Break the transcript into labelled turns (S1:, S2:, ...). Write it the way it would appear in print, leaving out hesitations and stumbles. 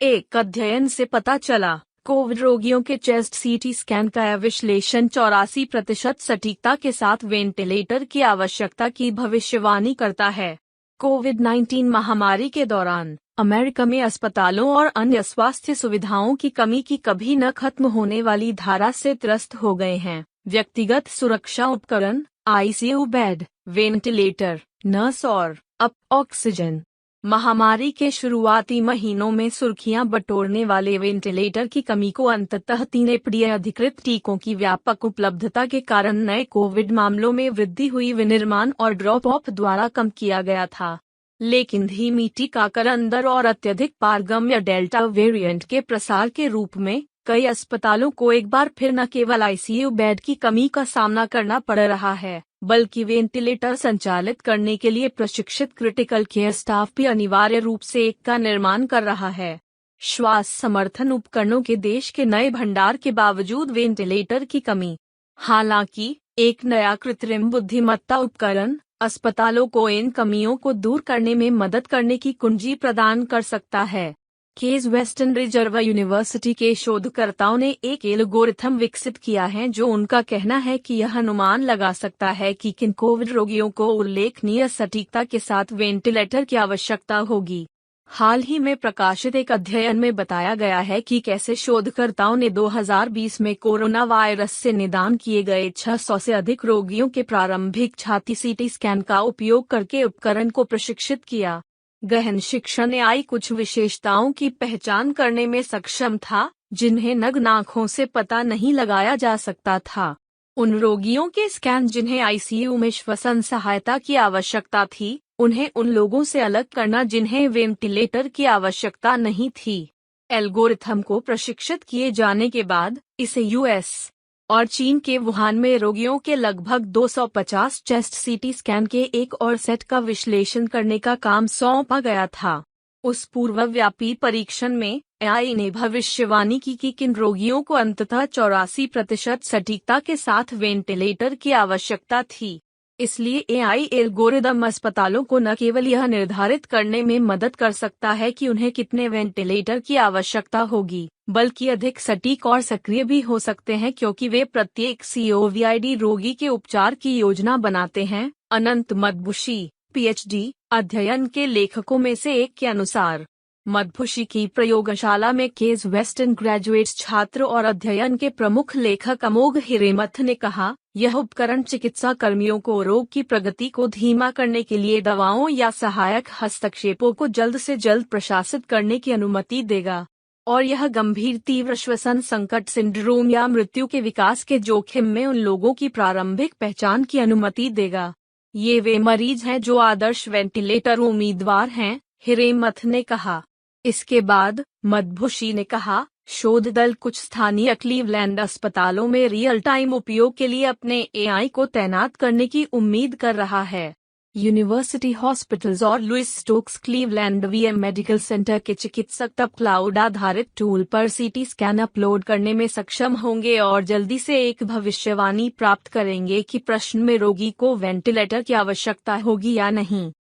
S1: एक अध्ययन से पता चला, कोविड रोगियों के चेस्ट सीटी स्कैन का विश्लेषण 84% सटीकता के साथ वेंटिलेटर की आवश्यकता की भविष्यवाणी करता है। कोविड-19 महामारी के दौरान अमेरिका में अस्पतालों और अन्य स्वास्थ्य सुविधाओं की कमी की कभी न खत्म होने वाली धारा से त्रस्त हो गए हैं। व्यक्तिगत सुरक्षा उपकरण, आईसीयू बेड, वेंटिलेटर, नर्स और अब ऑक्सीजन। महामारी के शुरुआती महीनों में सुर्खियां बटोरने वाले वेंटिलेटर की कमी को अंततः 3 एफडीए अधिकृत टीकों की व्यापक उपलब्धता के कारण नए कोविड मामलों में वृद्धि हुई विनिर्माण और ड्रॉप ऑफ द्वारा कम किया गया था। लेकिन धीमी टीकाकरण दर और अत्यधिक पारगम्य डेल्टा वेरिएंट के प्रसार के रूप में कई अस्पतालों को एक बार फिर न केवल आईसीयू बेड की कमी का सामना करना पड़ रहा है, बल्कि वेंटिलेटर संचालित करने के लिए प्रशिक्षित क्रिटिकल केयर स्टाफ भी अनिवार्य रूप से एक का निर्माण कर रहा है। श्वास समर्थन उपकरणों के देश के नए भंडार के बावजूद वेंटिलेटर की कमी। हालांकि एक नया कृत्रिम बुद्धिमत्ता उपकरण अस्पतालों को इन कमियों को दूर करने में मदद करने की कुंजी प्रदान कर सकता है। केस वेस्टर्न रिजर्व यूनिवर्सिटी के शोधकर्ताओं ने एक एल्गोरिथम विकसित किया है जो उनका कहना है कि यह अनुमान लगा सकता है कि किन कोविड रोगियों को उल्लेखनीय सटीकता के साथ वेंटिलेटर की आवश्यकता होगी। हाल ही में प्रकाशित एक अध्ययन में बताया गया है कि कैसे शोधकर्ताओं ने 2020 में कोरोना वायरस से निदान किए गए 600 से अधिक रोगियों के प्रारंभिक छाती सीटी स्कैन का उपयोग करके उपकरण को प्रशिक्षित किया। गहन शिक्षण एआई कुछ विशेषताओं की पहचान करने में सक्षम था जिन्हें नग्न आँखों से पता नहीं लगाया जा सकता था। उन रोगियों के स्कैन जिन्हें आईसीयू में श्वसन सहायता की आवश्यकता थी, उन्हें उन लोगों से अलग करना जिन्हें वेंटिलेटर की आवश्यकता नहीं थी। एल्गोरिथम को प्रशिक्षित किए जाने के बाद इसे यूएस और चीन के वुहान में रोगियों के लगभग 250 चेस्ट सीटी स्कैन के एक और सेट का विश्लेषण करने का काम सौंपा गया था। उस पूर्वव्यापी परीक्षण में एआई ने भविष्यवाणी की कि किन रोगियों को अंततः 84% सटीकता के साथ वेंटिलेटर की आवश्यकता थी। इसलिए एआई एल्गोरिदम अस्पतालों को न केवल यह निर्धारित करने में मदद कर सकता है कि उन्हें कितने वेंटिलेटर की आवश्यकता होगी, बल्कि अधिक सटीक और सक्रिय भी हो सकते हैं क्योंकि वे प्रत्येक कोविड रोगी के उपचार की योजना बनाते हैं। अनंत मदभुषी, पीएचडी, अध्ययन के लेखकों में से एक के अनुसार, मदभुषी की प्रयोगशाला में केस वेस्टर्न ग्रेजुएट छात्र और अध्ययन के प्रमुख लेखक अमोघ हिरेमथ ने कहा, यह उपकरण चिकित्सा कर्मियों को रोग की प्रगति को धीमा करने के लिए दवाओं या सहायक हस्तक्षेपों को जल्द से जल्द प्रशासित करने की अनुमति देगा और यह गंभीर तीव्र श्वसन संकट सिंड्रोम या मृत्यु के विकास के जोखिम में उन लोगों की प्रारंभिक पहचान की अनुमति देगा। ये वे मरीज हैं जो आदर्श वेंटिलेटर उम्मीदवार हैं, हिरेमथ ने कहा। इसके बाद मदभुषी ने कहा, शोध दल कुछ स्थानीय क्लीवलैंड अस्पतालों में रियल टाइम उपयोग के लिए अपने एआई को तैनात करने की उम्मीद कर रहा है। यूनिवर्सिटी हॉस्पिटल्स और Louis Stokes Cleveland VA Medical Center के चिकित्सक तब क्लाउड आधारित टूल पर सीटी स्कैन अपलोड करने में सक्षम होंगे और जल्दी से एक भविष्यवाणी प्राप्त करेंगे कि प्रश्न में रोगी को वेंटिलेटर की आवश्यकता होगी या नहीं।